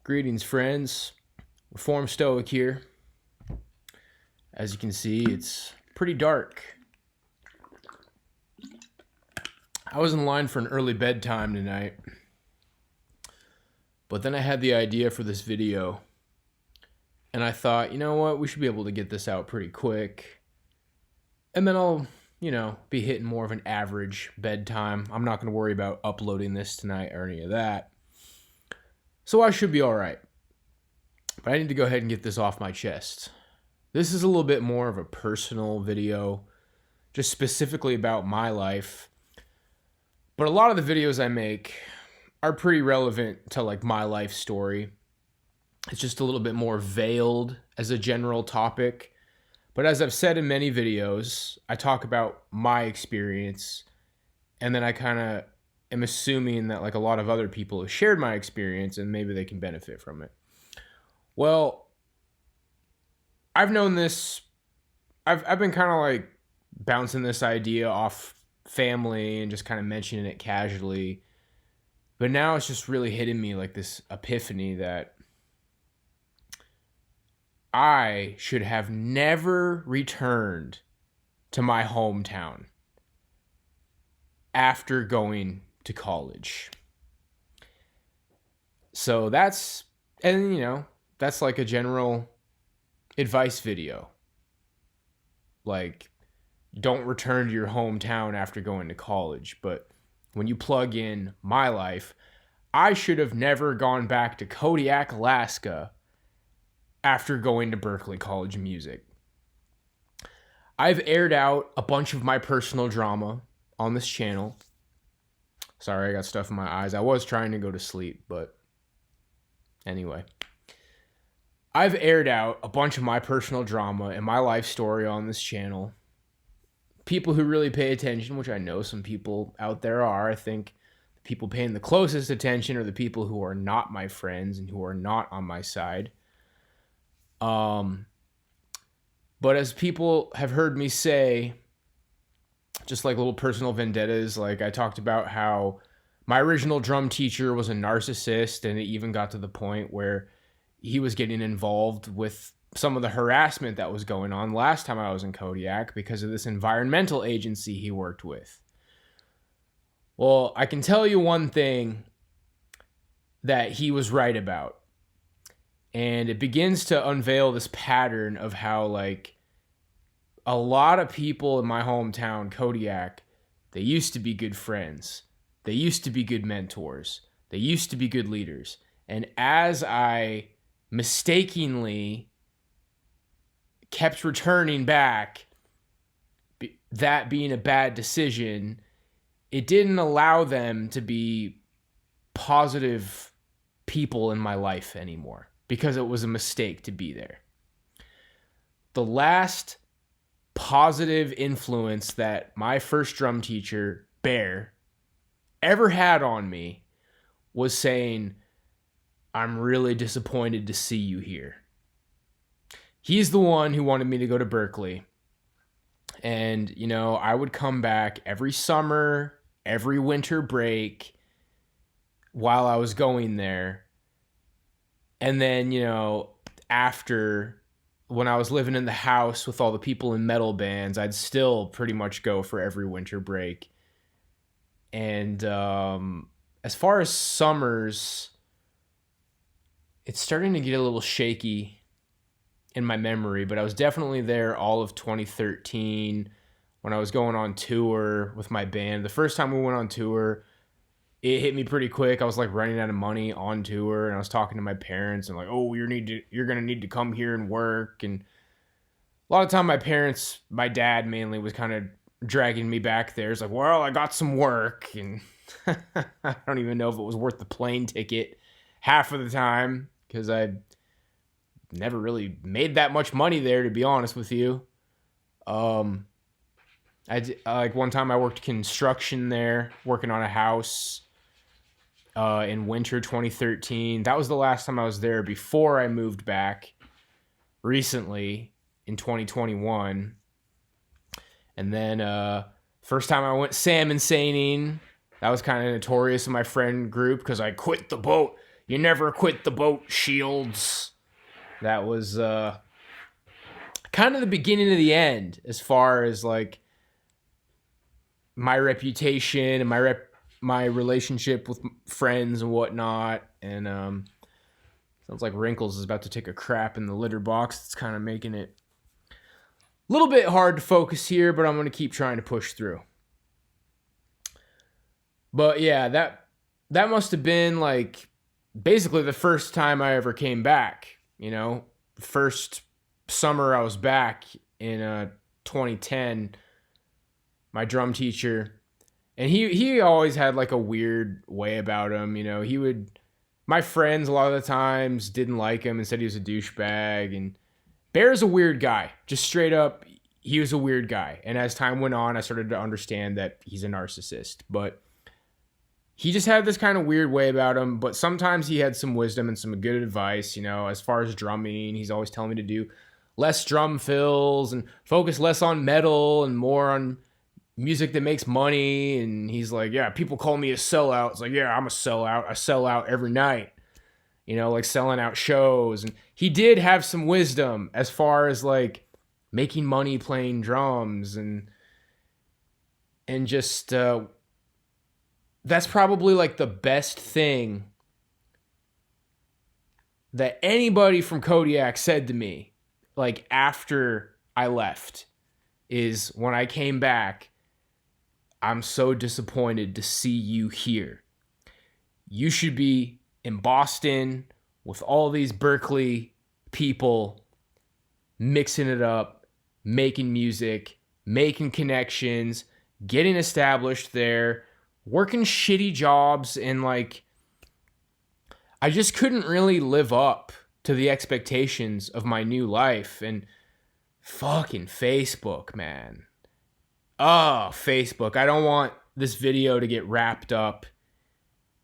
Greetings, friends. Reformed Stoic here. As you can see, it's pretty dark. I was in line for an early bedtime tonight, but then I had the idea for this video, and I thought, you know what, we should be able to get this out pretty quick, and then I'll, be hitting more of an average bedtime. I'm not going to worry about uploading this tonight or any of that, so I should be all right. But I need to go ahead and get this off my chest. This is a little bit more of a personal video, just specifically about my life. But a lot of the videos I make are pretty relevant to like my life story. It's just a little bit more veiled as a general topic. But as I've said in many videos, I talk about my experience, and then I kind of am assuming that like a lot of other people have shared my experience and maybe they can benefit from it. Well, I've known this, I've been kind of like bouncing this idea off family and just kind of mentioning it casually. But now it's just really hitting me like this epiphany that I should have never returned to my hometown after going to college. So that's like a general advice video. Like, don't return to your hometown after going to college. But when you plug in my life, I should have never gone back to Kodiak, Alaska after going to Berklee College of Music. I've aired out a bunch of my personal drama on this channel. Sorry, I got stuff in my eyes. I was trying to go to sleep, but anyway. I've aired out a bunch of my personal drama and my life story on this channel. People who really pay attention, which I know some people out there are, I think the people paying the closest attention are the people who are not my friends and who are not on my side. But as people have heard me say, just like little personal vendettas, like I talked about how my original drum teacher was a narcissist, and it even got to the point where he was getting involved with some of the harassment that was going on last time I was in Kodiak because of this environmental agency he worked with. Well, I can tell you one thing that he was right about. And it begins to unveil this pattern of how, like, a lot of people in my hometown, Kodiak, they used to be good friends. They used to be good mentors. They used to be good leaders. And as I mistakenly kept returning back, that being a bad decision, it didn't allow them to be positive people in my life anymore because it was a mistake to be there. The last positive influence that my first drum teacher, Bear, ever had on me was saying, "I'm really disappointed to see you here." He's the one who wanted me to go to Berklee. And, I would come back every summer, every winter break while I was going there. And then, after, when I was living in the house with all the people in metal bands, I'd still pretty much go for every winter break. And as far as summers, it's starting to get a little shaky in my memory, but I was definitely there all of 2013 when I was going on tour with my band. The first time we went on tour, it hit me pretty quick. I was like running out of money on tour, and I was talking to my parents and like, "Oh, you're going to need to come here and work." And a lot of time my dad mainly was kind of dragging me back there. It's like, "Well, I got some work." And I don't even know if it was worth the plane ticket half of the time because I never really made that much money there, to be honest with you. Like one time I worked construction there, working on a house in winter 2013. That was the last time I was there before I moved back recently in 2021. And then first time I went salmon seining, that was kind of notorious in my friend group because I quit the boat. You never quit the boat, Shields. That was kind of the beginning of the end as far as like my reputation and my relationship with friends and whatnot. And sounds like Wrinkles is about to take a crap in the litter box. It's kind of making it a little bit hard to focus here, but I'm going to keep trying to push through. But yeah, that must have been like basically the first time I ever came back, you know, first summer I was back in 2010, my drum teacher, and he always had like a weird way about him, you know. My friends a lot of the times didn't like him and said he was a douchebag, and Bear's a weird guy. Just straight up, he was a weird guy. And as time went on, I started to understand that he's a narcissist, but he just had this kind of weird way about him, but sometimes he had some wisdom and some good advice, you know, as far as drumming. He's always telling me to do less drum fills and focus less on metal and more on music that makes money. And he's like, yeah, people call me a sellout. It's like, yeah, I'm a sellout. I sell out every night, you know, like selling out shows. And he did have some wisdom as far as like making money playing drums and just, that's probably like the best thing that anybody from Kodiak said to me, like after I left, is when I came back, I'm so disappointed to see you here. You should be in Boston with all these Berkeley people mixing it up, making music, making connections, getting established there, working shitty jobs, and like I just couldn't really live up to the expectations of my new life. And fucking Facebook, man. Oh, Facebook. I don't want this video to get wrapped up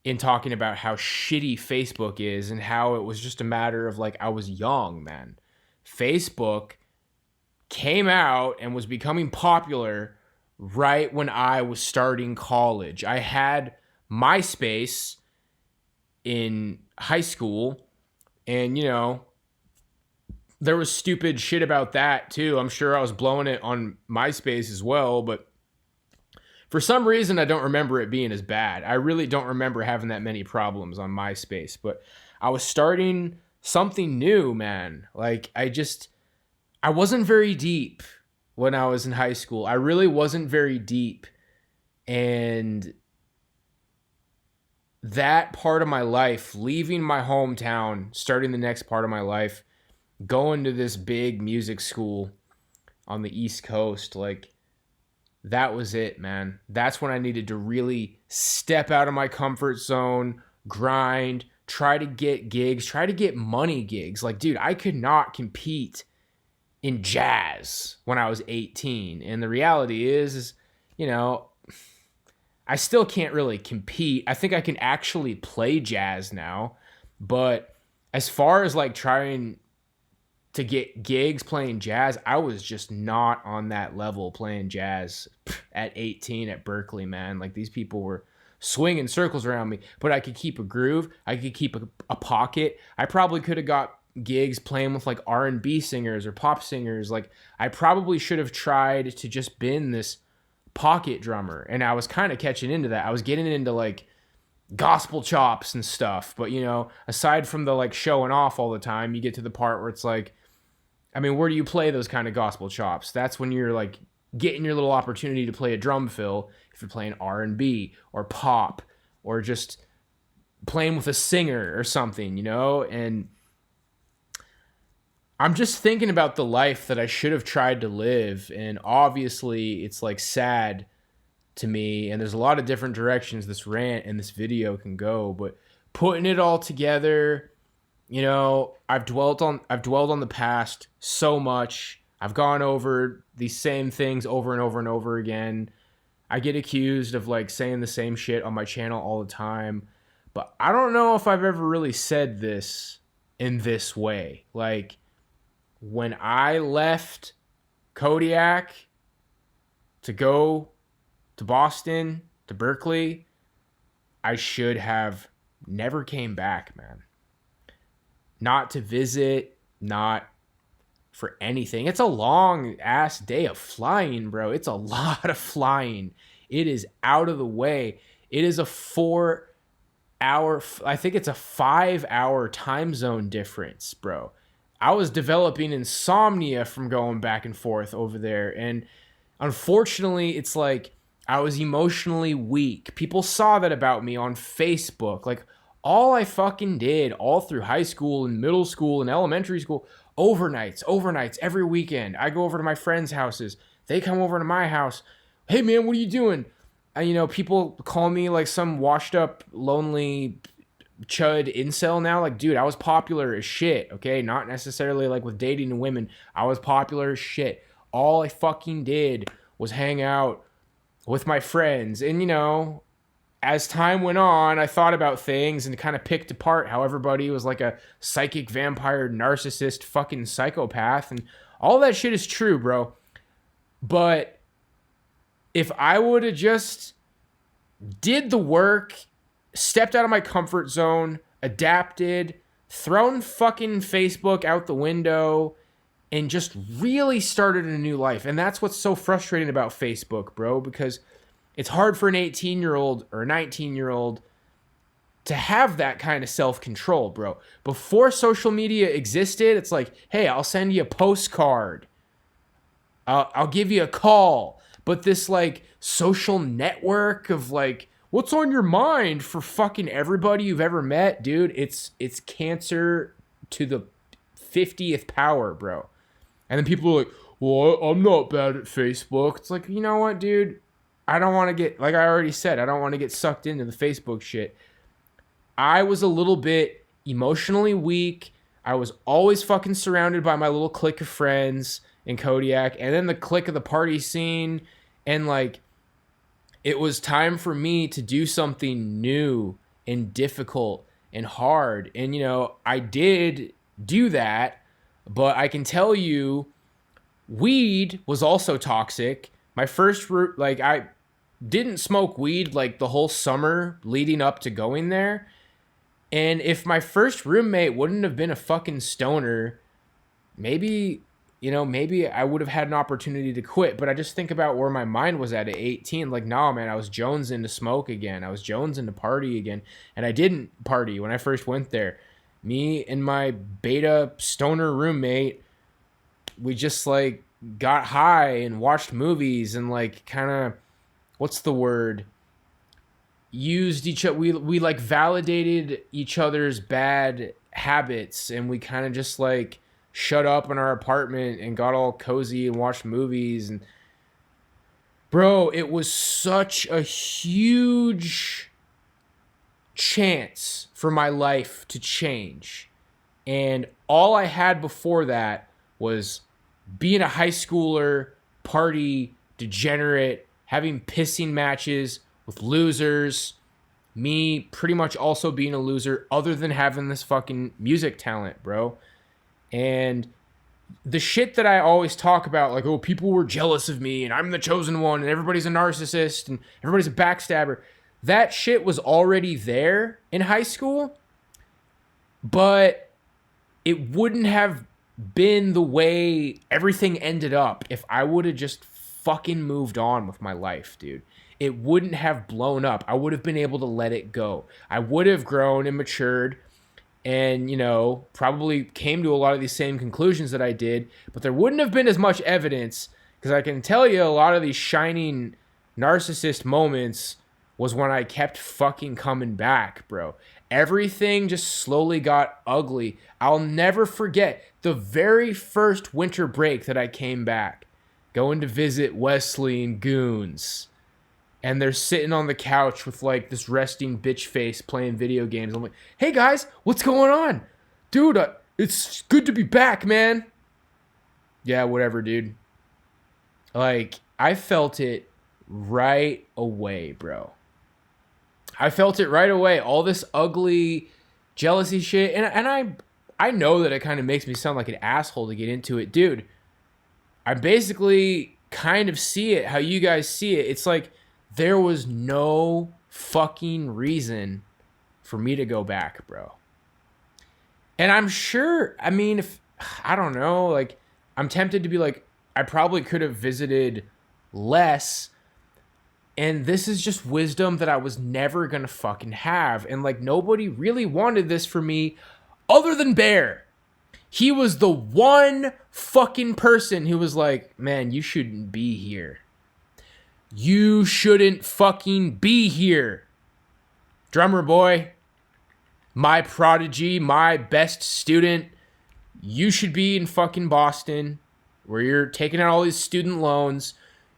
in talking about how shitty Facebook is and how it was just a matter of like I was young, man. Facebook came out and was becoming popular right when I was starting college. I had MySpace in high school, and you know, there was stupid shit about that too. I'm sure I was blowing it on MySpace as well, but for some reason I don't remember it being as bad. I really don't remember having that many problems on MySpace, but I was starting something new, man. Like I wasn't very deep when I was in high school. I really wasn't very deep. And that part of my life, leaving my hometown, starting the next part of my life, going to this big music school on the East Coast, like that was it, man. That's when I needed to really step out of my comfort zone, grind, try to get gigs, try to get money gigs. Like, dude, I could not compete in jazz when I was 18. And the reality is, you know, I still can't really compete. I think I can actually play jazz now. But as far as like trying to get gigs playing jazz, I was just not on that level playing jazz at 18 at Berkeley, man. Like these people were swinging circles around me, but I could keep a groove. I could keep a pocket. I probably could have got gigs playing with like R&B singers or pop singers. Like I probably should have tried to just been this pocket drummer, and I was kind of catching into that. I was getting into like gospel chops and stuff, but you know, aside from the like showing off all the time, you get to the part where it's like, I mean, where do you play those kind of gospel chops? That's when you're like getting your little opportunity to play a drum fill if you're playing R&B or pop or just playing with a singer or something, you know? And I'm just thinking about the life that I should have tried to live, and obviously it's like sad to me, and there's a lot of different directions this rant and this video can go, but putting it all together, you know, I've dwelled on the past so much. I've gone over these same things over and over and over again. I get accused of like saying the same shit on my channel all the time, but I don't know if I've ever really said this in this way. Like when I left Kodiak to go to Boston, to Berkeley, I should have never came back, man. Not to visit, not for anything. It's a long ass day of flying, bro. It's a lot of flying. It is out of the way. It is a 4 hour, I think it's a 5 hour time zone difference, bro. I was developing insomnia from going back and forth over there. And unfortunately, it's like I was emotionally weak. People saw that about me on Facebook. Like, all I fucking did all through high school and middle school and elementary school, overnights, every weekend. I go over to my friends' houses. They come over to my house. Hey, man, what are you doing? And, people call me like some washed up, lonely chud incel now. Like, dude, I was popular as shit, okay? Not necessarily like with dating women. I was popular as shit. All I fucking did was hang out with my friends. And, as time went on, I thought about things and kind of picked apart how everybody was like a psychic vampire, narcissist, fucking psychopath. And all that shit is true, bro. But if I would have just did the work, stepped out of my comfort zone, adapted, thrown fucking Facebook out the window, and just really started a new life. And that's what's so frustrating about Facebook, bro, because it's hard for an 18-year-old or a 19-year-old to have that kind of self-control, bro. Before social media existed, it's like, hey, I'll send you a postcard. I'll give you a call. But this, like, social network of, like, what's on your mind for fucking everybody you've ever met, dude, it's cancer to the 50th power, bro. And then people are like, well, I'm not bad at Facebook. It's like, you know what, dude? I don't want to get, like I already said, I don't want to get sucked into the Facebook shit. I was a little bit emotionally weak. I was always fucking surrounded by my little clique of friends in Kodiak, and then the clique of the party scene. And like, it was time for me to do something new and difficult and hard. And, I did do that, but I can tell you, weed was also toxic. My first I didn't smoke weed like the whole summer leading up to going there. And if my first roommate wouldn't have been a fucking stoner, maybe I would have had an opportunity to quit. But I just think about where my mind was at 18. Like, nah, man, I was jonesing to smoke again. I was jonesing to party again. And I didn't party when I first went there. Me and my beta stoner roommate, we just like got high and watched movies and like kind of, what's the word? Used each other. We like validated each other's bad habits, and we kind of just like shut up in our apartment and got all cozy and watched movies. And bro, it was such a huge chance for my life to change. And all I had before that was being a high schooler, party, degenerate, having pissing matches with losers, me pretty much also being a loser other than having this fucking music talent, bro. And the shit that I always talk about, like, oh, people were jealous of me and I'm the chosen one and everybody's a narcissist and everybody's a backstabber. That shit was already there in high school, but it wouldn't have been the way everything ended up if I would have just fucking moved on with my life, dude. It wouldn't have blown up. I would have been able to let it go. I would have grown and matured and, probably came to a lot of these same conclusions that I did, but there wouldn't have been as much evidence, because I can tell you a lot of these shining narcissist moments was when I kept fucking coming back, bro. Everything just slowly got ugly. I'll never forget the very first winter break that I came back, going to visit Wesley and Goons. And they're sitting on the couch with like this resting bitch face playing video games. I'm like, hey guys, what's going on? Dude, it's good to be back, man. Yeah, whatever, dude. Like, I felt it right away, bro. I felt it right away. All this ugly jealousy shit. And I know that it kind of makes me sound like an asshole to get into it. Dude, I basically kind of see it how you guys see it. It's like there was no fucking reason for me to go back, bro. And I'm sure, I mean, if, I don't know, like, I'm tempted to be like, I probably could have visited less. And this is just wisdom that I was never going to fucking have. And, like, nobody really wanted this for me other than Bear. He was the one fucking person who was like, man, you shouldn't be here. You shouldn't fucking be here. Drummer boy, my prodigy, my best student, you should be in fucking Boston where you're taking out all these student loans.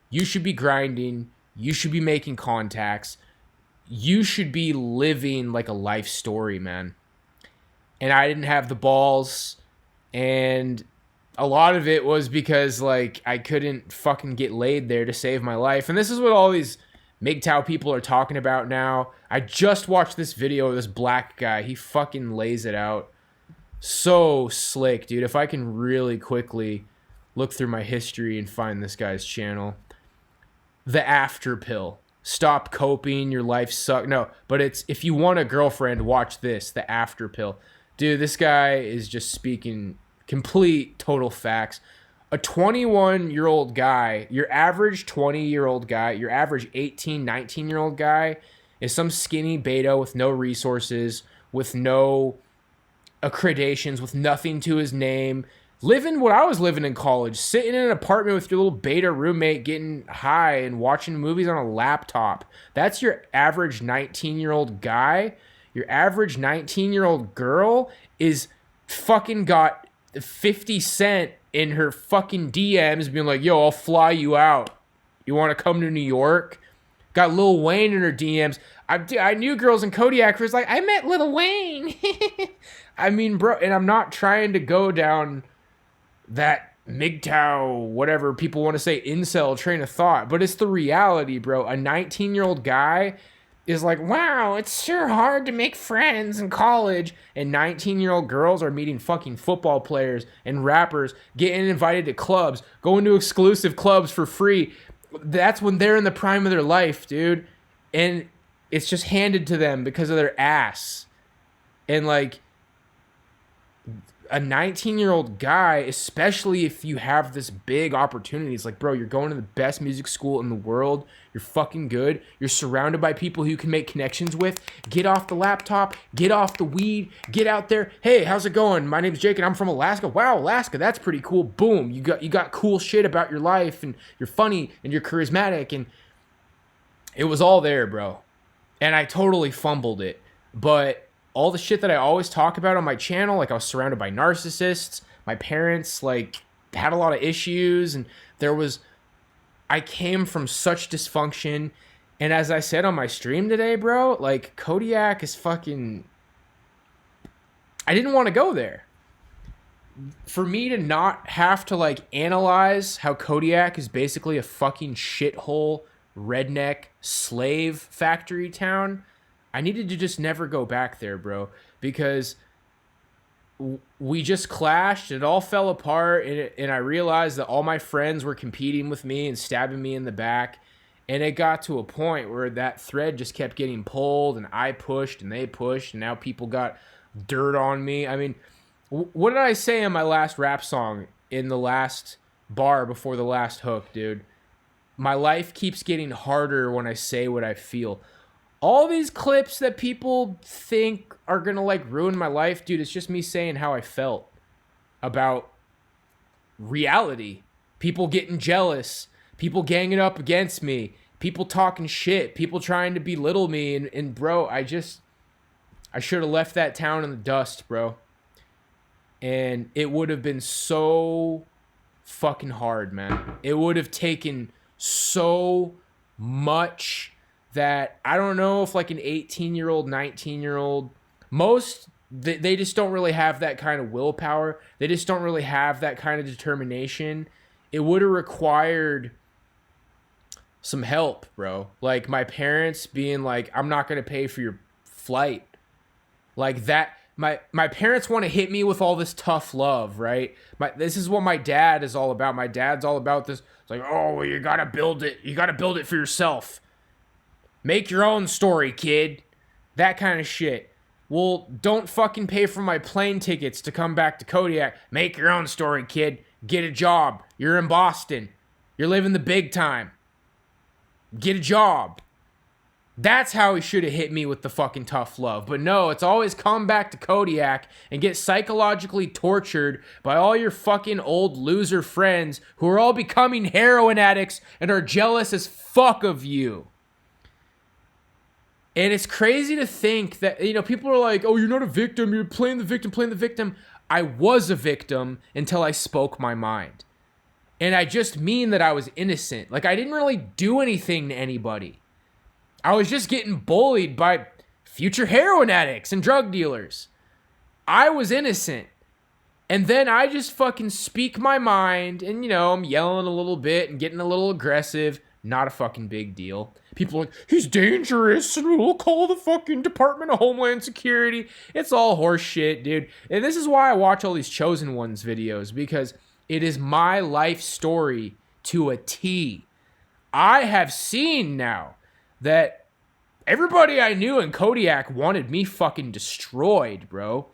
You should be grinding. You should be making contacts. You should be living like a life story, man. And I didn't have the balls. And a lot of it was because, like, I couldn't fucking get laid there to save my life. And this is what all these MGTOW people are talking about now. I just watched this video of this black guy. He fucking lays it out. So slick, dude. If I can really quickly look through my history and find this guy's channel. The After Pill. Stop coping. Your life sucks. No, but it's, if you want a girlfriend, watch this. The After Pill. Dude, this guy is just speaking complete, total facts. A 21-year-old guy, your average 20-year-old guy, your average 18, 19-year-old guy is some skinny beta with no resources, with no accreditations, with nothing to his name. Living what I was living in college, sitting in an apartment with your little beta roommate, getting high and watching movies on a laptop. That's your average 19-year-old guy. Your average 19-year-old girl is fucking got 50 Cent in her fucking DMs being like, yo, I'll fly you out. You want to come to New York? Got Lil Wayne in her DMs. I knew girls in Kodiak who was like, I met Lil Wayne. I mean, bro, and I'm not trying to go down that MGTOW, whatever people want to say, incel train of thought, but it's the reality, bro. A 19-year-old guy is like, wow, it's sure hard to make friends in college. And 19-year-old girls are meeting fucking football players and rappers, getting invited to clubs, going to exclusive clubs for free. That's when they're in the prime of their life, dude. And it's just handed to them because of their ass. And, like, a 19-year-old guy, especially if you have this big opportunity, it's like, bro, you're going to the best music school in the world. You're fucking good. You're surrounded by people who you can make connections with. Get off the laptop. Get off the weed. Get out there. Hey, how's it going? My name's Jake and I'm from Alaska. Wow, Alaska, that's pretty cool. Boom. You got cool shit about your life and you're funny and you're charismatic, and it was all there, bro. And I totally fumbled it. But all the shit that I always talk about on my channel, like I was surrounded by narcissists. My parents, like, had a lot of issues, and I came from such dysfunction. And as I said on my stream today, bro, like, Kodiak is fucking, I didn't want to go there. For me to not have to, like, analyze how Kodiak is basically a fucking shithole, redneck, slave factory town, I needed to just never go back there, bro, because we just clashed. It all fell apart, and I realized that all my friends were competing with me and stabbing me in the back, and it got to a point where that thread just kept getting pulled, and I pushed, and they pushed, and now people got dirt on me. I mean, what did I say in my last rap song in the last bar before the last hook, dude? My life keeps getting harder when I say what I feel. All these clips that people think are going to, like, ruin my life, dude, it's just me saying how I felt about reality. People getting jealous. People ganging up against me. People talking shit. People trying to belittle me. And bro, I should have left that town in the dust, bro. And it would have been so fucking hard, man. It would have taken so much that I don't know if, like, an 18-year-old, 19-year-old, they just don't really have that kind of willpower. They just don't really have that kind of determination. It would have required some help, bro. Like, my parents being like, I'm not going to pay for your flight. Like that. My parents want to hit me with all this tough love, right? This is what my dad is all about. My dad's all about this. It's like, oh, well, you got to build it. You got to build it for yourself. Make your own story, kid. That kind of shit. Well, don't fucking pay for my plane tickets to come back to Kodiak. Make your own story, kid. Get a job. You're in Boston. You're living the big time. Get a job. That's how he should have hit me with the fucking tough love. But no, it's always come back to Kodiak and get psychologically tortured by all your fucking old loser friends who are all becoming heroin addicts and are jealous as fuck of you. And it's crazy to think that, people are like, oh, you're not a victim. You're playing the victim. I was a victim until I spoke my mind. And I just mean that I was innocent. Like, I didn't really do anything to anybody. I was just getting bullied by future heroin addicts and drug dealers. I was innocent. And then I just fucking speak my mind. And, I'm yelling a little bit and getting a little aggressive. Not a fucking big deal. People are like, he's dangerous and we'll call the fucking Department of Homeland Security. It's all horse shit, dude. And this is why I watch all these Chosen Ones videos, because it is my life story to a T. I have seen now that everybody I knew in Kodiak wanted me fucking destroyed, bro.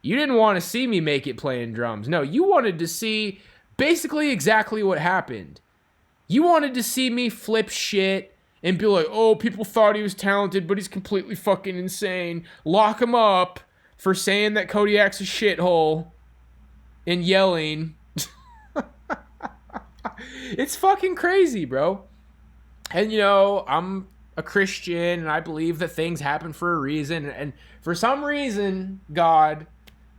You didn't want to see me make it playing drums. No, you wanted to see basically exactly what happened. You wanted to see me flip shit and be like, oh, people thought he was talented, but he's completely fucking insane. Lock him up for saying that Kodiak's a shithole and yelling. It's fucking crazy, bro. And, I'm a Christian and I believe that things happen for a reason. And for some reason, God,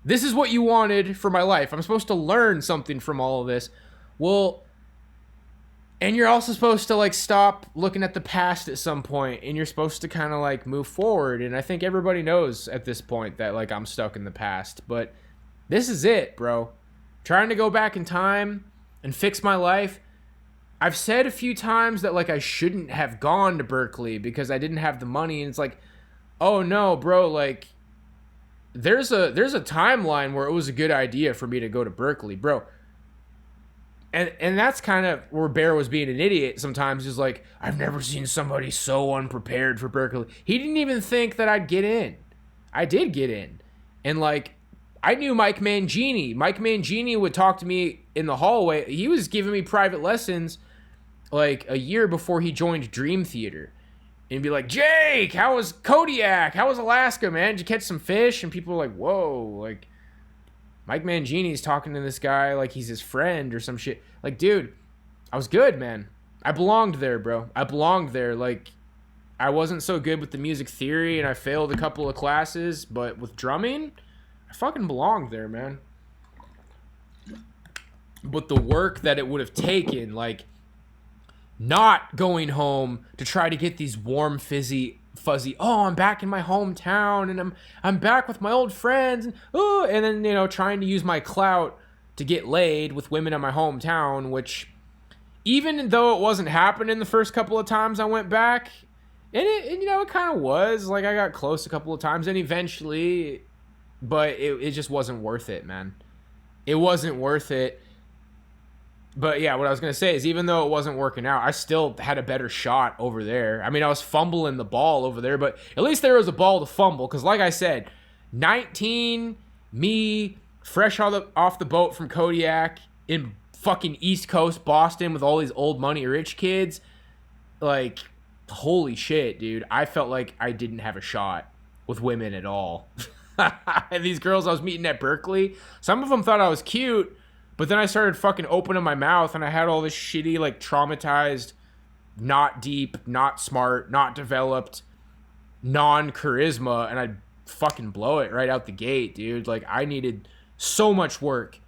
this is what you wanted for my life. I'm supposed to learn something from all of this. Well, and you're also supposed to stop looking at the past at some point, and you're supposed to kind of move forward. And I think everybody knows at this point that I'm stuck in the past, but this is it, bro. Trying to go back in time and fix my life. I've said a few times that I shouldn't have gone to Berkeley because I didn't have the money, and it's oh no, bro, there's a timeline where it was a good idea for me to go to Berkeley, bro. And that's kind of where Bear was being an idiot sometimes. He's like, I've never seen somebody so unprepared for Berkeley. He didn't even think that I'd get in. I did get in. And I knew Mike Mangini. Mike Mangini would talk to me in the hallway. He was giving me private lessons a year before he joined Dream Theater. And be like, Jake, how was Kodiak? How was Alaska, man? Did you catch some fish? And people were like, whoa, Mike Mangini's talking to this guy like he's his friend or some shit. Dude, I was good, man. I belonged there, bro. I belonged there. I wasn't so good with the music theory and I failed a couple of classes, but with drumming, I fucking belonged there, man. But the work that it would have taken, not going home to try to get these warm, fuzzy, oh, I'm back in my hometown and I'm back with my old friends and then trying to use my clout to get laid with women in my hometown, which even though it wasn't happening the first couple of times I went back, and it kind of was I got close a couple of times and eventually, but it just wasn't worth it, man. It wasn't worth it. But yeah, what I was going to say is even though it wasn't working out, I still had a better shot over there. I mean, I was fumbling the ball over there, but at least there was a ball to fumble. Because like I said, 19, me, fresh off the boat from Kodiak, in fucking East Coast Boston with all these old money rich kids. Holy shit, dude. I felt like I didn't have a shot with women at all. And these girls I was meeting at Berkeley, some of them thought I was cute. But then I started fucking opening my mouth and I had all this shitty, traumatized, not deep, not smart, not developed, non-charisma, and I'd fucking blow it right out the gate, dude. I needed so much work.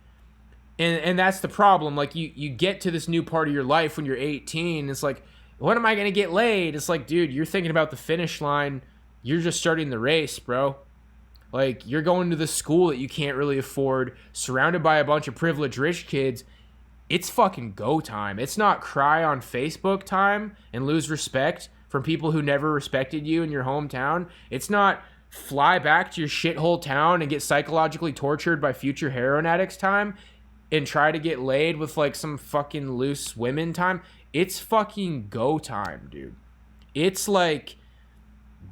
And that's the problem. You get to this new part of your life when you're 18, it's when am I going to get laid? It's dude, you're thinking about the finish line. You're just starting the race, bro. You're going to the school that you can't really afford, surrounded by a bunch of privileged rich kids. It's fucking go time. It's not cry on Facebook time and lose respect from people who never respected you in your hometown. It's not fly back to your shithole town and get psychologically tortured by future heroin addicts time and try to get laid with some fucking loose women time. It's fucking go time, dude. It's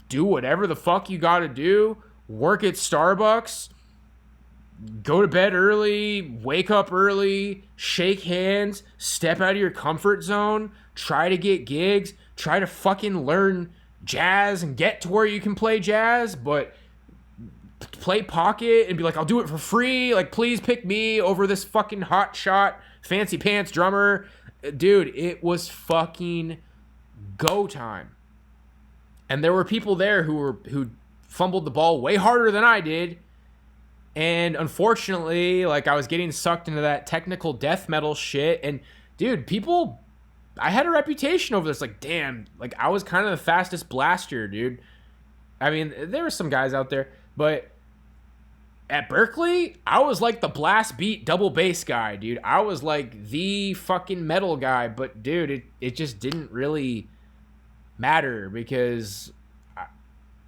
do whatever the fuck you gotta do. work at Starbucks, go to bed early, wake up early, shake hands, step out of your comfort zone, try to get gigs, try to fucking learn jazz and get to where you can play jazz, but play pocket and be like, I'll do it for free. Like, please pick me over this fucking hot shot, fancy pants drummer. Dude, it was fucking go time. And there were people there who fumbled the ball way harder than I did. And unfortunately, like, I was getting sucked into that technical death metal shit. And dude, I had a reputation over this. Like, damn, like, I was kind of the fastest blaster, dude. I mean, there were some guys out there, but at Berkeley, I was like the blast beat double bass guy, dude. I was like the fucking metal guy. But dude, it just didn't really matter because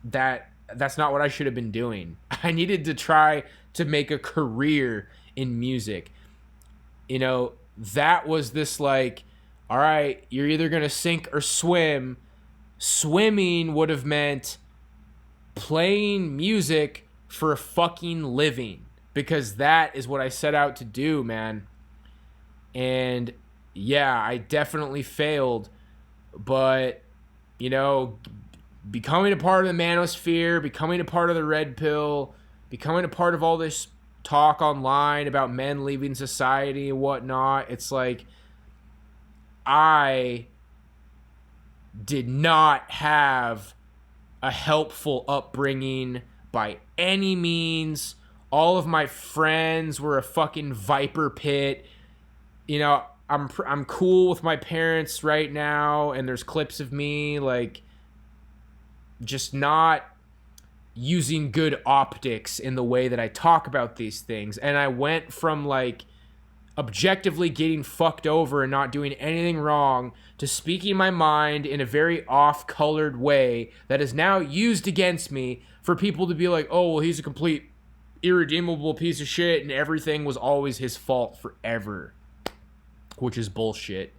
that's not what I should have been doing. I needed to try to make a career in music. You know, that was this like, all right, you're either going to sink or swim. Swimming would have meant playing music for a fucking living, because that is what I set out to do, man. And yeah, I definitely failed, but you know, becoming a part of the manosphere, becoming a part of the red pill, becoming a part of all this talk online about men leaving society and whatnot, it's like, I did not have a helpful upbringing by any means. All of my friends were a fucking viper pit. You know, I'm cool with my parents right now, and there's clips of me like just not using good optics in the way that I talk about these things. And I went from like objectively getting fucked over and not doing anything wrong to speaking my mind in a very off-colored way that is now used against me for people to be like, oh, well, he's a complete irredeemable piece of shit and everything was always his fault forever, which is bullshit.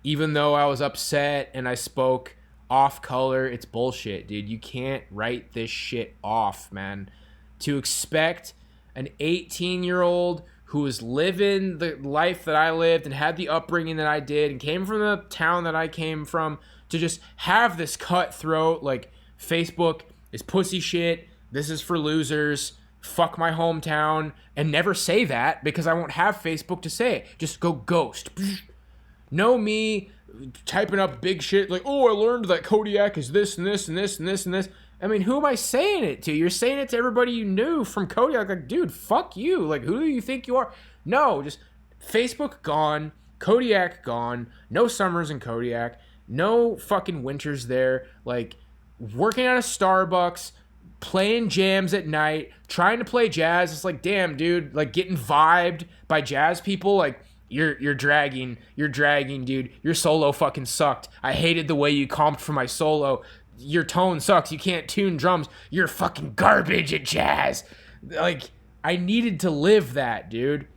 Even though I was upset and I spoke off color, it's bullshit, dude. You can't write this shit off, man. To expect an 18-year-old who was living the life that I lived and had the upbringing that I did and came from the town that I came from to just have this cutthroat, like, Facebook is pussy shit, this is for losers, fuck my hometown, and never say that because I won't have Facebook to say it. Just go ghost. No me typing up big shit like, oh, I learned that Kodiak is this and this and this and this and this. I mean, who am I saying it to? You're saying it to everybody you knew from Kodiak. Like, dude, fuck you. Like, who do you think you are? No, just Facebook gone, Kodiak gone, no summers in Kodiak, no fucking winters there. Like, working at a Starbucks, playing jams at night, trying to play jazz. It's like, damn, dude, like getting vibed by jazz people. Like, you're dragging, dude. Your solo fucking sucked. I hated the way you comped for my solo. Your tone sucks. You can't tune drums. You're fucking garbage at jazz. Like, I needed to live that, dude.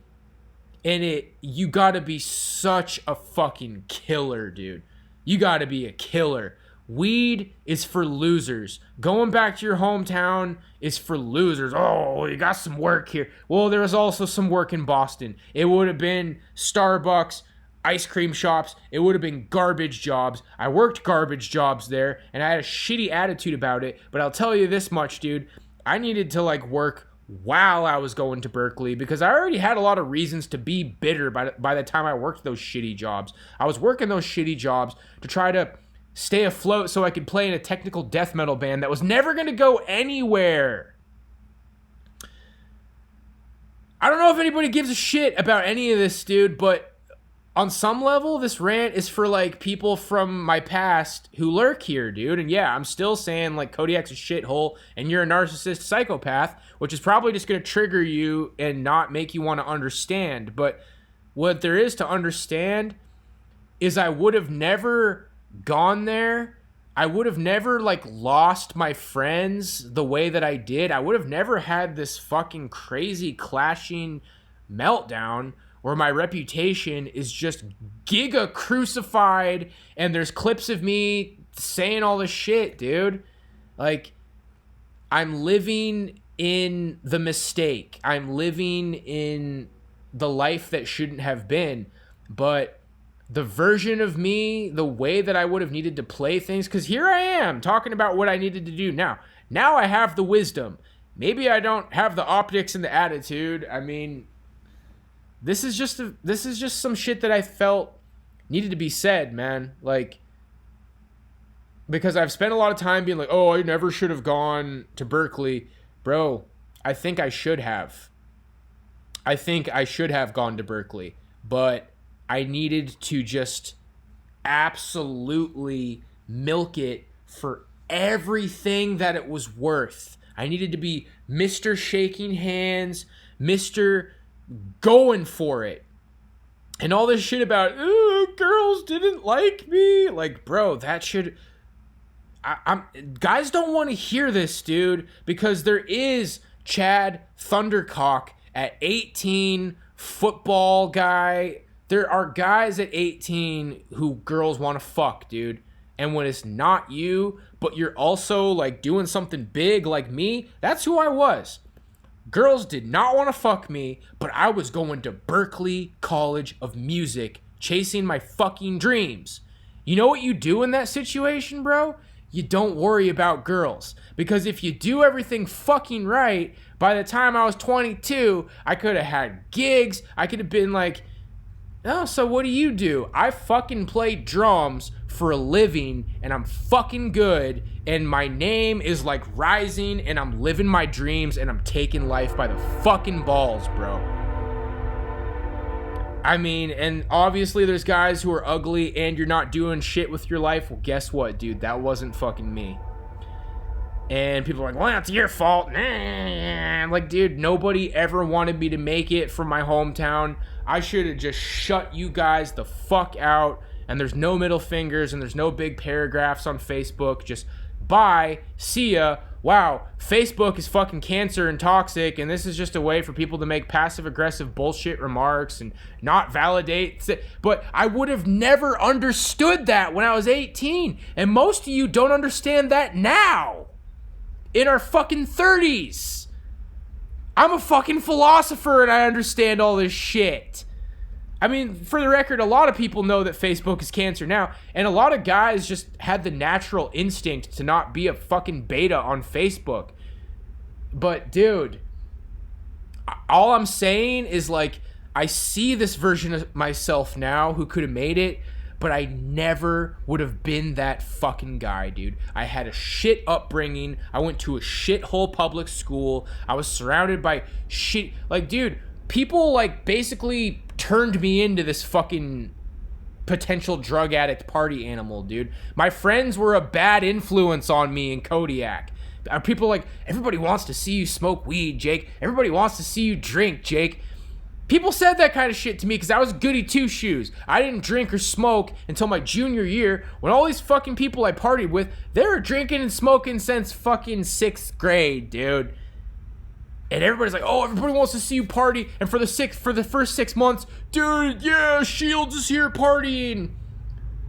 And you gotta be such a fucking killer, dude. You gotta be a killer. Weed is for losers. Going back to your hometown is for losers. Oh, you got some work here. Well, there was also some work in Boston. It would have been Starbucks, ice cream shops. It would have been garbage jobs. I worked garbage jobs there, and I had a shitty attitude about it. But I'll tell you this much, dude. I needed to, like, work while I was going to Berkeley because I already had a lot of reasons to be bitter by the time I worked those shitty jobs. I was working those shitty jobs to try to stay afloat so I could play in a technical death metal band that was never going to go anywhere. I don't know if anybody gives a shit about any of this, dude, but on some level, this rant is for, like, people from my past who lurk here, dude. And yeah, I'm still saying, like, Kodiak's a shithole and you're a narcissist psychopath, which is probably just going to trigger you and not make you want to understand. But what there is to understand is I would have never gone there. I would have never, like, lost my friends the way that I did. I would have never had this fucking crazy clashing meltdown where my reputation is just giga crucified and there's clips of me saying all this shit, dude. Like, I'm living in the mistake. I'm living in the life that shouldn't have been. But the version of me, the way that I would have needed to play things, because here I am talking about what I needed to do now. Now I have the wisdom. Maybe I don't have the optics and the attitude. I mean, this is just some shit that I felt needed to be said, man. Like, because I've spent a lot of time being like, oh, I never should have gone to Berkeley. Bro, I think I should have. I think I should have gone to Berkeley. But I needed to just absolutely milk it for everything that it was worth. I needed to be Mr. Shaking Hands, Mr. Going for it. And all this shit about, girls didn't like me. Like, bro, that should... guys don't want to hear this, dude, because there is Chad Thundercock at 18, football guy. There are guys at 18 who girls want to fuck, dude. And when it's not you, but you're also like doing something big like me, that's who I was. Girls did not want to fuck me, but I was going to Berklee College of Music, chasing my fucking dreams. You know what you do in that situation, bro? You don't worry about girls. Because if you do everything fucking right, by the time I was 22, I could have had gigs. I could have been like, oh, so what do? I fucking play drums for a living, and I'm fucking good, and my name is like rising, and I'm living my dreams, and I'm taking life by the fucking balls, bro. I mean, and obviously there's guys who are ugly and you're not doing shit with your life. Well, guess what, dude? That wasn't fucking me. And people are like, well, that's your fault. I'm like, dude, nobody ever wanted me to make it from my hometown. I should have just shut you guys the fuck out. And there's no middle fingers and there's no big paragraphs on Facebook. Just bye, see ya. Wow, Facebook is fucking cancer and toxic, and this is just a way for people to make passive-aggressive bullshit remarks and not validate. But I would have never understood that when I was 18, and most of you don't understand that now, in our fucking 30s. I'm a fucking philosopher, and I understand all this shit. I mean, for the record, a lot of people know that Facebook is cancer now, and a lot of guys just had the natural instinct to not be a fucking beta on Facebook. But, dude, all I'm saying is, like, I see this version of myself now who could have made it, but I never would have been that fucking guy, dude. I had a shit upbringing. I went to a shithole public school. I was surrounded by shit. Like, dude, people, like, basically turned me into this fucking potential drug addict party animal, dude. My friends were a bad influence on me in Kodiak. People like, everybody wants to see you smoke weed, Jake. Everybody wants to see you drink, Jake. People said that kind of shit to me because I was goody two-shoes. I didn't drink or smoke until my junior year when all these fucking people I partied with, they were drinking and smoking since fucking 6th grade, dude. And everybody's like, oh, everybody wants to see you party. And for the first 6 months, dude, yeah, Shields is here partying.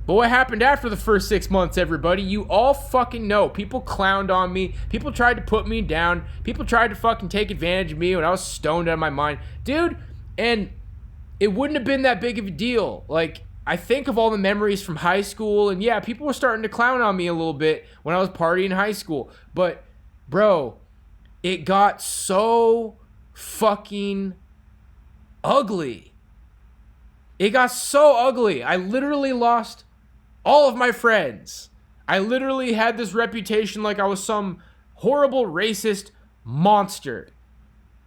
But what happened after the first 6 months, everybody? You all fucking know. People clowned on me. People tried to put me down. People tried to fucking take advantage of me when I was stoned out of my mind. Dude, and it wouldn't have been that big of a deal. Like, I think of all the memories from high school. And yeah, people were starting to clown on me a little bit when I was partying in high school. But, bro, it got so fucking ugly. It got so ugly. I literally lost all of my friends. I literally had this reputation like I was some horrible racist monster.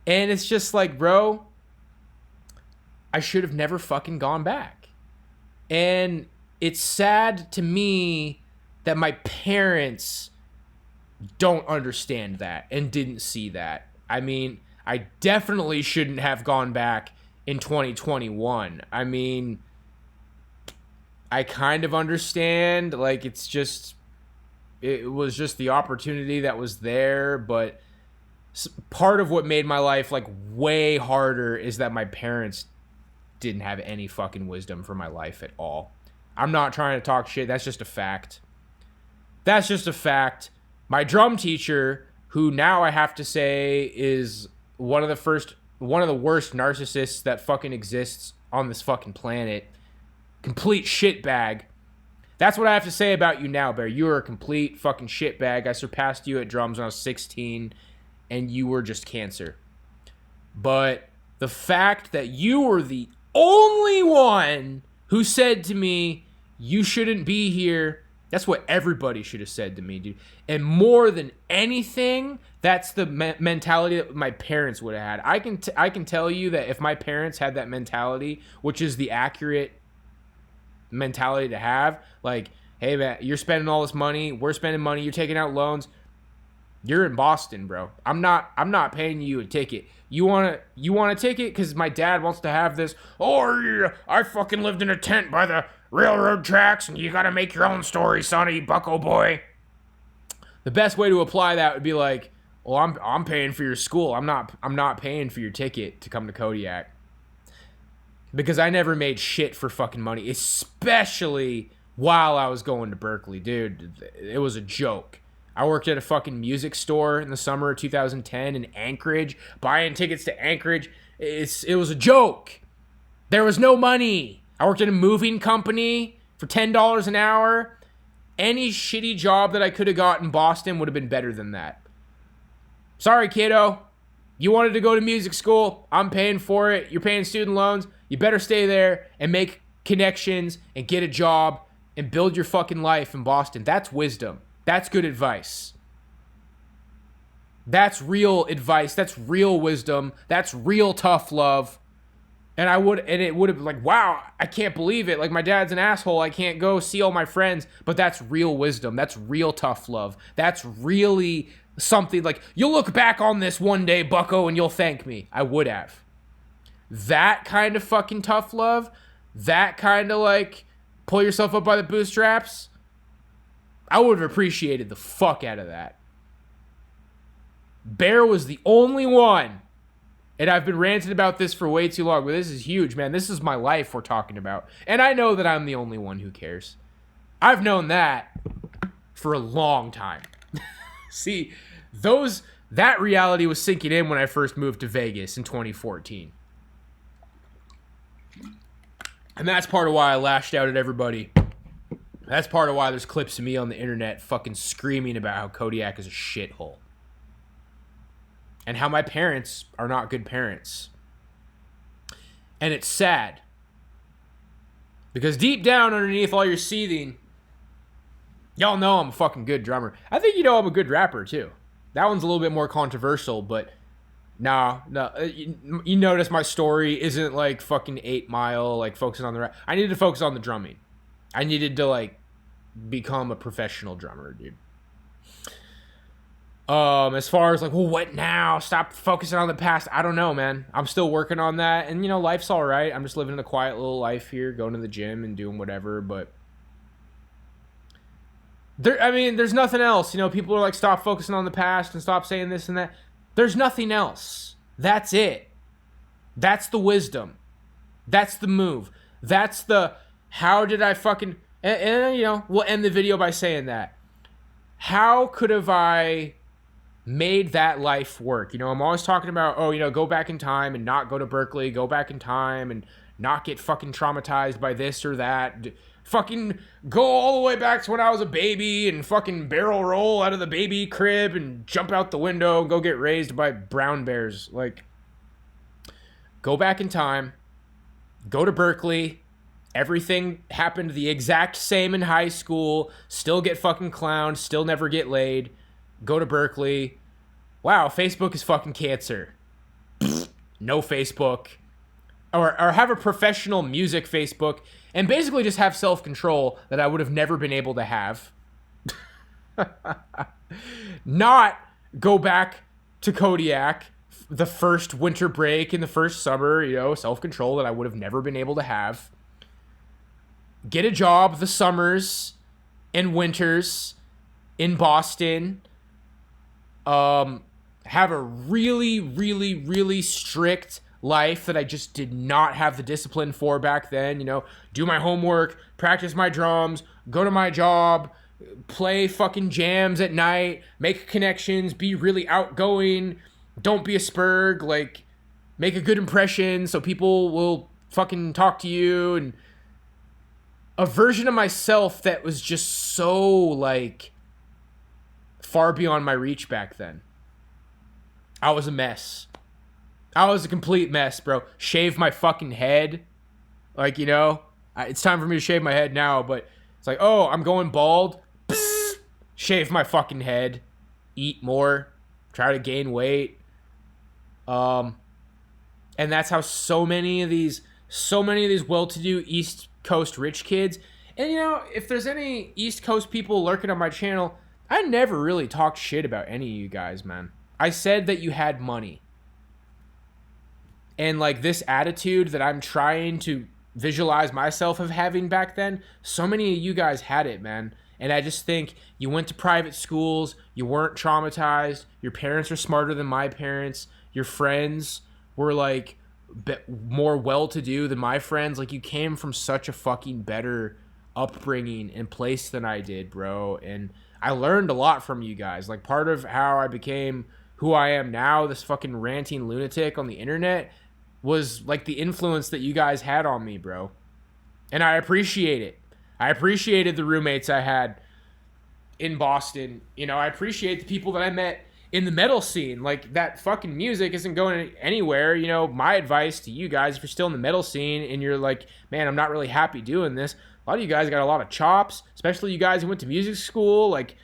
And it's just like, bro, I should have never fucking gone back. And it's sad to me that my parents don't understand that and didn't see that. I mean, I definitely shouldn't have gone back in 2021. I mean, I kind of understand, like, it was just the opportunity that was there, but part of what made my life, like, way harder is that my parents didn't have any fucking wisdom for my life at all. I'm not trying to talk shit, that's just a fact. That's just a fact. My drum teacher, who now I have to say is one of the worst narcissists that fucking exists on this fucking planet. Complete shitbag. That's what I have to say about you now, Bear. You are a complete fucking shitbag. I surpassed you at drums when I was 16, and you were just cancer. But the fact that you were the only one who said to me, you shouldn't be here, that's what everybody should have said to me, dude. And more than anything, that's the mentality that my parents would have had. I can tell you that if my parents had that mentality, which is the accurate mentality to have, like, hey man, you're spending all this money, we're spending money, you're taking out loans, you're in Boston, bro. I'm not paying you a ticket. You want a ticket because my dad wants to have this? Oh yeah, I fucking lived in a tent by the railroad tracks, and you gotta make your own story, sonny, bucko boy. The best way to apply that would be like, well, I'm paying for your school. I'm not paying for your ticket to come to Kodiak. Because I never made shit for fucking money, especially while I was going to Berkeley, dude. It was a joke. I worked at a fucking music store in the summer of 2010 in Anchorage, buying tickets to Anchorage. It was a joke. There was no money. I worked at a moving company for $10 an hour. Any shitty job that I could have got in Boston would have been better than that. Sorry, kiddo. You wanted to go to music school. I'm paying for it. You're paying student loans. You better stay there and make connections and get a job and build your fucking life in Boston. That's wisdom. That's good advice. That's real advice. That's real wisdom. That's real tough love. And it would have been like, wow, I can't believe it. Like, my dad's an asshole. I can't go see all my friends. But that's real wisdom. That's real tough love. That's really something like, you'll look back on this one day, bucko, and you'll thank me. I would have. That kind of fucking tough love, that kind of like pull yourself up by the bootstraps, I would have appreciated the fuck out of that. Bear was the only one, and I've been ranting about this for way too long, but this is huge, man. This is my life we're talking about. And I know that I'm the only one who cares. I've known that for a long time. See, that reality was sinking in when I first moved to Vegas in 2014. And that's part of why I lashed out at everybody. That's part of why there's clips of me on the internet fucking screaming about how Kodiak is a shithole. And how my parents are not good parents. And it's sad. Because deep down underneath all your seething, y'all know I'm a fucking good drummer. I think you know I'm a good rapper too. That one's a little bit more controversial, but no. You notice my story isn't like fucking 8 Mile, like focusing on the rap. I needed to focus on the drumming. I needed to like become a professional drummer, dude. As far as like, well, what now? Stop focusing on the past. I don't know, man. I'm still working on that, and you know, life's all right. I'm just living a quiet little life here, going to the gym and doing whatever. But there's nothing else. You know, people are like, stop focusing on the past and stop saying this and that. There's nothing else. That's it. That's the wisdom. That's the move. That's the, how did I fucking, and you know, we'll end the video by saying that. How could have I made that life work? You know, I'm always talking about, oh, you know, go back in time and not go to Berkeley, go back in time and not get fucking traumatized by this or that. Fucking go all the way back to when I was a baby and fucking barrel roll out of the baby crib and jump out the window and go get raised by brown bears. Like, go back in time, go to Berkeley, everything happened the exact same in high school, still get fucking clowned, still never get laid, go to Berkeley. Wow, Facebook is fucking cancer. No Facebook. Or have a professional music Facebook and basically just have self-control that I would have never been able to have. Not go back to Kodiak the first winter break in the first summer, you know, self-control that I would have never been able to have. Get a job the summers and winters in Boston. Have a really, really, really strict life that I just did not have the discipline for back then. You know, do my homework, practice my drums, go to my job, play fucking jams at night, make connections, be really outgoing, don't be a spurg, like make a good impression so people will fucking talk to you. And a version of myself that was just so like far beyond my reach back then. I was a mess. I was a complete mess, bro. Shave my fucking head. Like, you know, it's time for me to shave my head now, but it's like, oh, I'm going bald. Psst, shave my fucking head. Eat more. Try to gain weight. And that's how so many of these well-to-do East Coast rich kids, and you know, if there's any East Coast people lurking on my channel, I never really talked shit about any of you guys, man. I said that you had money. And like this attitude that I'm trying to visualize myself of having back then, so many of you guys had it, man. And I just think you went to private schools, you weren't traumatized, your parents are smarter than my parents, your friends were like more well-to-do than my friends. Like, you came from such a fucking better upbringing and place than I did, bro. And I learned a lot from you guys. Like, part of how I became who I am now, this fucking ranting lunatic on the internet, was like the influence that you guys had on me, bro. And I appreciate it. I appreciated the roommates I had in Boston. You know, I appreciate the people that I met in the metal scene. Like, that fucking music isn't going anywhere. You know, my advice to you guys, if you're still in the metal scene and you're like, man, I'm not really happy doing this, a lot of you guys got a lot of chops, especially you guys who went to music school. Like,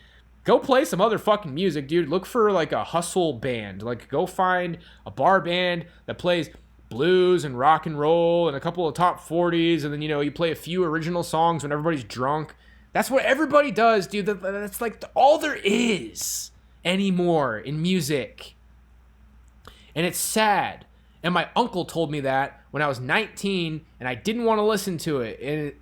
go play some other fucking music, dude. Look for like a hustle band. Like, go find a bar band that plays blues and rock and roll and a couple of top 40s, and then, you know, you play a few original songs when everybody's drunk. That's what everybody does, dude. That's like all there is anymore in music. And it's sad. And my uncle told me that when I was 19 and I didn't want to listen to it. And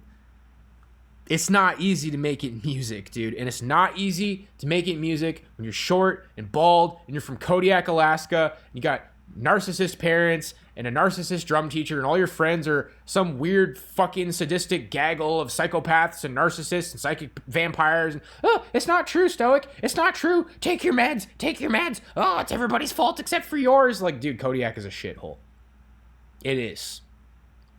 it's not easy to make it music, dude. And it's not easy to make it music when you're short and bald and you're from Kodiak, Alaska. And you got narcissist parents and a narcissist drum teacher, and all your friends are some weird fucking sadistic gaggle of psychopaths and narcissists and psychic vampires. And, oh, it's not true, Stoic. It's not true. Take your meds. Take your meds. Oh, it's everybody's fault except for yours. Like, dude, Kodiak is a shithole. It is.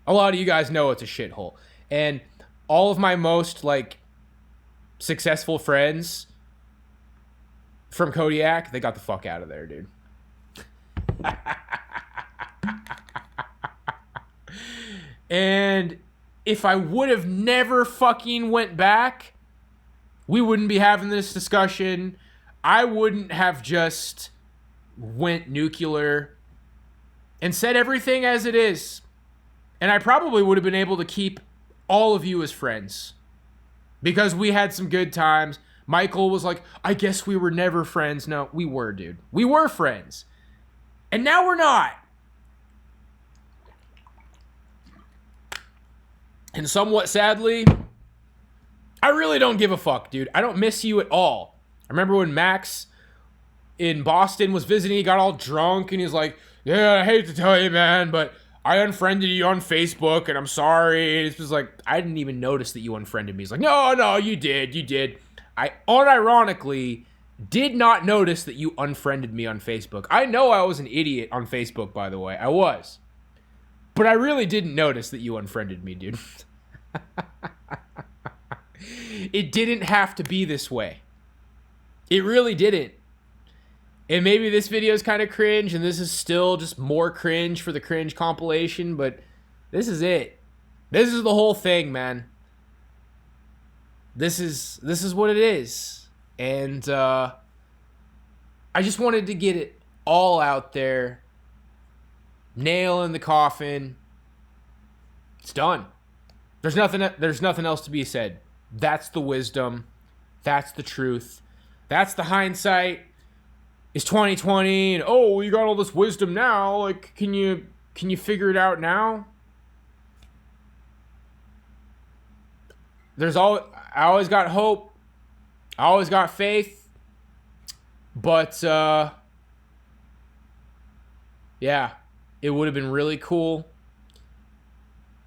A lot of you guys know it's a shithole. And all of my most, like, successful friends from Kodiak, they got the fuck out of there, dude. And if I would have never fucking went back, we wouldn't be having this discussion. I wouldn't have just went nuclear and said everything as it is. And I probably would have been able to keep all of you as friends because we had some good times. Michael was like, I guess we were never friends. No, we were, dude. We were friends. And now we're not. And somewhat sadly, I really don't give a fuck, dude. I don't miss you at all. I remember when Max in Boston was visiting, he got all drunk, and he's like, yeah, I hate to tell you, man, but I unfriended you on Facebook, and I'm sorry. And it's just like, I didn't even notice that you unfriended me. He's like, no, you did. I unironically did not notice that you unfriended me on Facebook. I know I was an idiot on Facebook, by the way. I was. But I really didn't notice that you unfriended me, dude. It didn't have to be this way. It really didn't. And maybe this video is kind of cringe, and this is still just more cringe for the cringe compilation, but this is it. This is the whole thing, man. This is what it is. And I just wanted to get it all out there. Nail in the coffin. It's done. There's nothing else to be said. That's the wisdom. That's the truth. That's the hindsight. It's 2020, and oh, you got all this wisdom now. Like, can you figure it out now? I always got hope. I always got faith. But yeah, it would have been really cool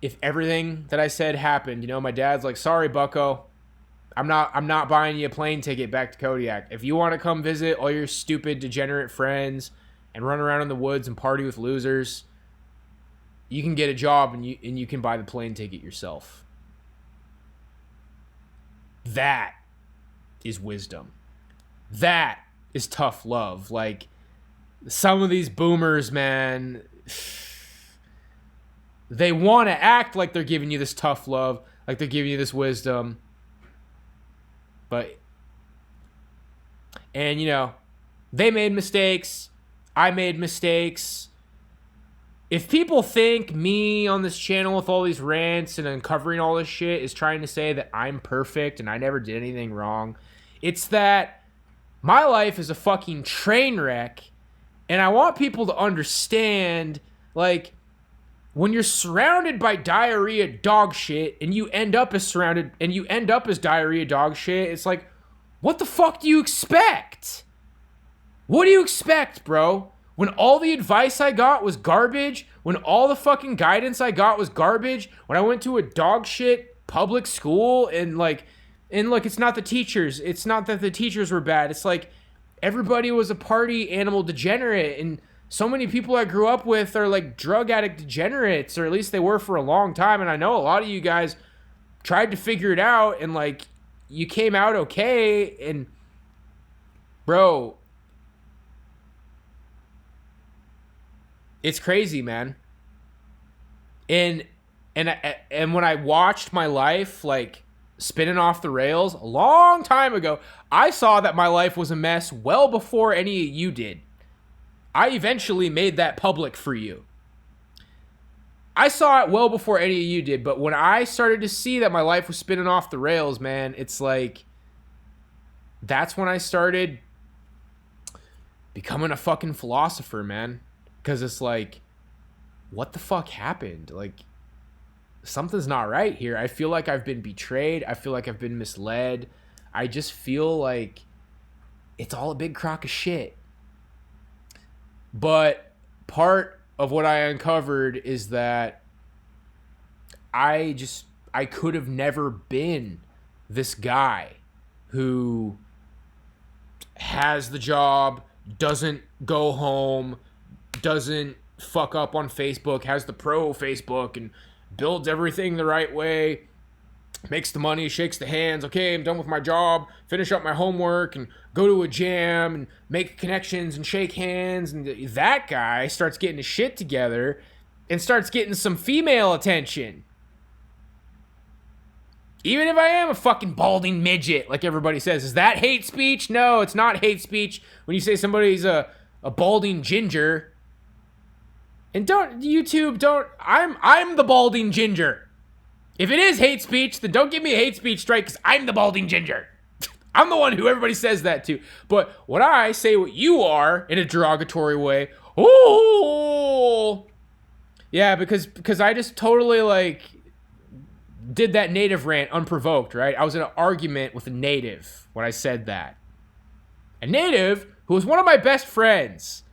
if everything that I said happened. You know, my dad's like, sorry, bucko. I'm not buying you a plane ticket back to Kodiak. If you want to come visit all your stupid, degenerate friends and run around in the woods and party with losers, you can get a job and you can buy the plane ticket yourself. That is wisdom. That is tough love. Like, some of these boomers, man, they want to act like they're giving you this tough love, like they're giving you this wisdom. And you know, they made mistakes. I made mistakes. If people think me on this channel with all these rants and uncovering all this shit is trying to say that I'm perfect and I never did anything wrong, it's that my life is a fucking train wreck. And I want people to understand, like, when you're surrounded by diarrhea dog shit and you end up as diarrhea dog shit, it's like, what the fuck do you expect? What do you expect, bro? When all the advice I got was garbage, when all the fucking guidance I got was garbage, when I went to a dog shit public school and look, it's not the teachers. It's not that the teachers were bad. It's like everybody was a party animal degenerate, and so many people I grew up with are like drug addict degenerates, or at least they were for a long time. And I know a lot of you guys tried to figure it out and like you came out okay. And bro, it's crazy, man. And when I watched my life like spinning off the rails a long time ago, I saw that my life was a mess well before any of you did. I eventually made that public for you. I saw it well before any of you did, but when I started to see that my life was spinning off the rails, man, it's like, that's when I started becoming a fucking philosopher, man. Because it's like, what the fuck happened? Like, something's not right here. I feel like I've been betrayed. I feel like I've been misled. I just feel like it's all a big crock of shit. But part of what I uncovered is that I could have never been this guy who has the job, doesn't go home, doesn't fuck up on Facebook, has the pro Facebook, and builds everything the right way, makes the money, shakes the hands, okay, I'm done with my job, finish up my homework, and go to a jam, and make connections, and shake hands, and that guy starts getting his shit together, and starts getting some female attention. Even if I am a fucking balding midget, like everybody says. Is that hate speech? No, it's not hate speech when you say somebody's a balding ginger. And I'm the balding ginger. If it is hate speech, then don't give me a hate speech strike, because I'm the balding ginger. I'm the one who everybody says that to. But when I say what you are in a derogatory way, oh, yeah, because I just totally like did that native rant unprovoked, right? I was in an argument with a native when I said that. A native who was one of my best friends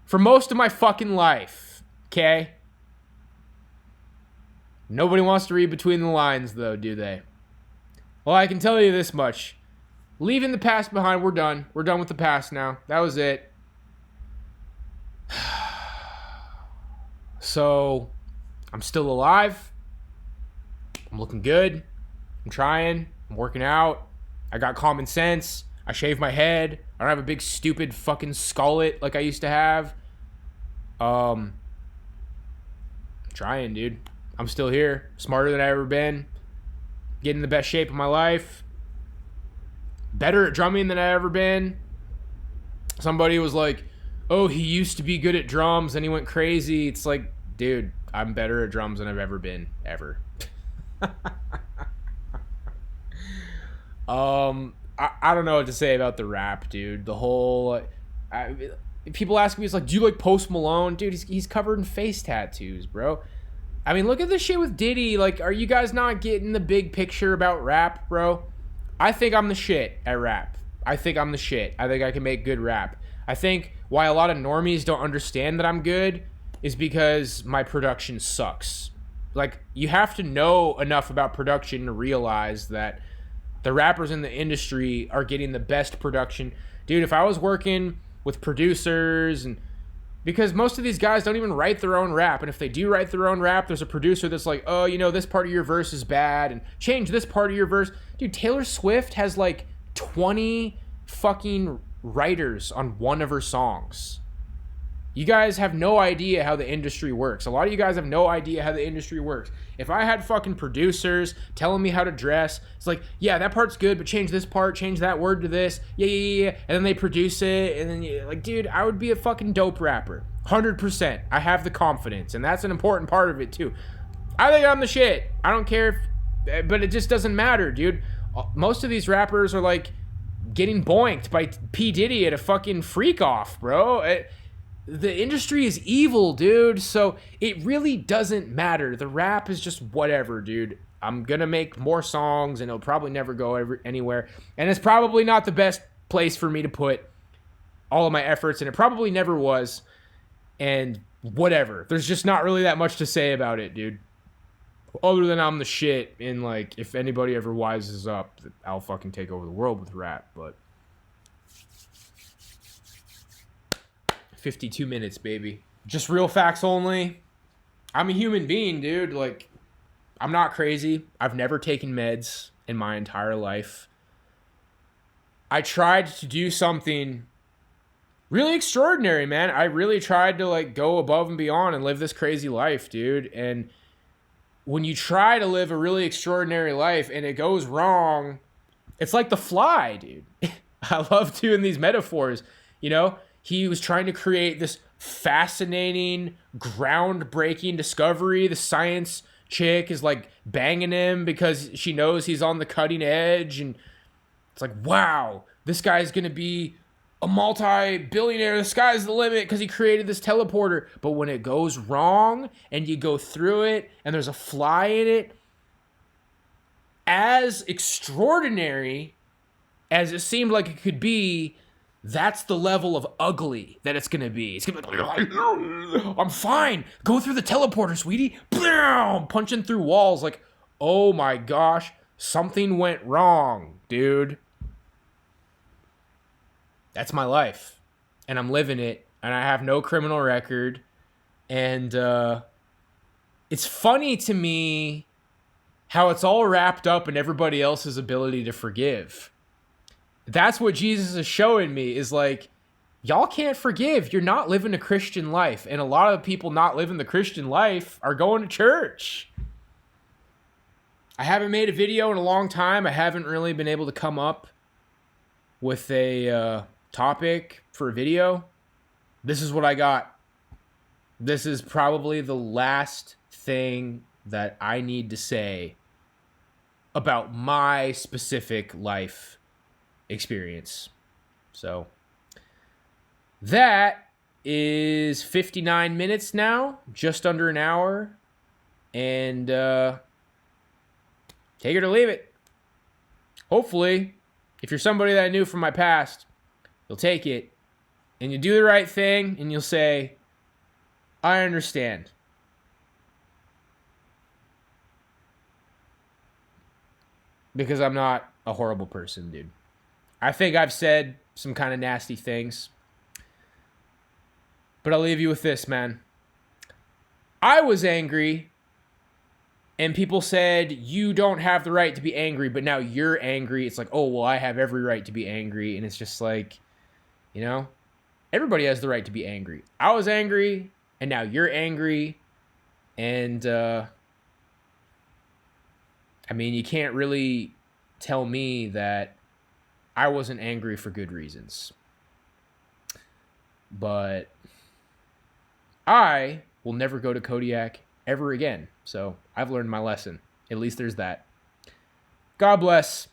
for most of my fucking life. Okay? Nobody wants to read between the lines, though, do they? Well, I can tell you this much. Leaving the past behind, we're done. We're done with the past now. That was it. So, I'm still alive. I'm looking good. I'm trying. I'm working out. I got common sense. I shave my head. I don't have a big, stupid fucking skullet like I used to have. Trying, dude. I'm still here. Smarter than I ever been. Getting the best shape of my life. Better at drumming than I ever been. Somebody was like, oh, he used to be good at drums and he went crazy. It's like, dude, I'm better at drums than I've ever been. Ever. I don't know what to say about the rap, dude. The whole... people ask me, it's like, do you like Post Malone? Dude, he's covered in face tattoos, bro. I mean, look at this shit with Diddy. Like, are you guys not getting the big picture about rap, bro? I think I'm the shit at rap. I think I'm the shit. I think I can make good rap. I think why a lot of normies don't understand that I'm good is because my production sucks. Like, you have to know enough about production to realize that The rappers in the industry are getting the best production. Dude, if I was working with producers, and because most of these guys don't even write their own rap, and if they do write their own rap, there's a producer that's like, oh, you know, this part of your verse is bad, and change this part of your verse. Dude, Taylor Swift has like 20 fucking writers on one of her songs. You guys have no idea how the industry works. A lot of you guys have no idea how the industry works. If I had fucking producers telling me how to dress, it's like, yeah, that part's good, but change this part, change that word to this, yeah. And then they produce it, and then, like, dude, I would be a fucking dope rapper. 100%. I have the confidence, and that's an important part of it, too. I think I'm the shit. I don't care if, but it just doesn't matter, dude. Most of these rappers are, like, getting boinked by P. Diddy at a fucking freak-off, bro. The industry is evil, dude, so it really doesn't matter. The rap is just whatever, dude. I'm gonna make more songs, and it'll probably never go anywhere, and it's probably not the best place for me to put all of my efforts, and it probably never was, and whatever. There's just not really that much to say about it, dude. Other than I'm the shit, and, like, if anybody ever wises up, I'll fucking take over the world with rap, but 52 minutes, baby. Just real facts only. I'm a human being, dude. Like, I'm not crazy. I've never taken meds in my entire life. I tried to do something really extraordinary, man. I really tried to, like, go above and beyond and live this crazy life, dude. And when you try to live a really extraordinary life and it goes wrong, it's like The Fly, dude. I love doing these metaphors, you know? He was trying to create this fascinating, groundbreaking discovery. The science chick is, like, banging him because she knows he's on the cutting edge. And it's like, wow, this guy's going to be a multi-billionaire. The sky's the limit because he created this teleporter. But when it goes wrong and you go through it and there's a fly in it, as extraordinary as it seemed like it could be, that's the level of ugly that it's going to be. It's going to be like, I'm fine. Go through the teleporter, sweetie. Punching through walls like, oh my gosh, something went wrong, dude. That's my life. And I'm living it. And I have no criminal record. And it's funny to me how it's all wrapped up in everybody else's ability to forgive. That's what Jesus is showing me, is like, y'all can't forgive. You're not living a Christian life. And a lot of people not living the Christian life are going to church. I haven't made a video in a long time. I haven't really been able to come up with a topic for a video. This is what I got. This is probably the last thing that I need to say about my specific life experience. So that is 59 minutes now, just under an hour, and take it or leave it. Hopefully, if you're somebody that I knew from my past, you'll take it and you do the right thing and you'll say, I understand. Because I'm not a horrible person, dude. I think I've said some kind of nasty things. But I'll leave you with this, man. I was angry, and people said, you don't have the right to be angry, but now you're angry. It's like, oh, well, I have every right to be angry. And it's just like, you know, everybody has the right to be angry. I was angry, and now you're angry. And, I mean, you can't really tell me that I wasn't angry for good reasons. But I will never go to Kodiak ever again. So I've learned my lesson. At least there's that. God bless.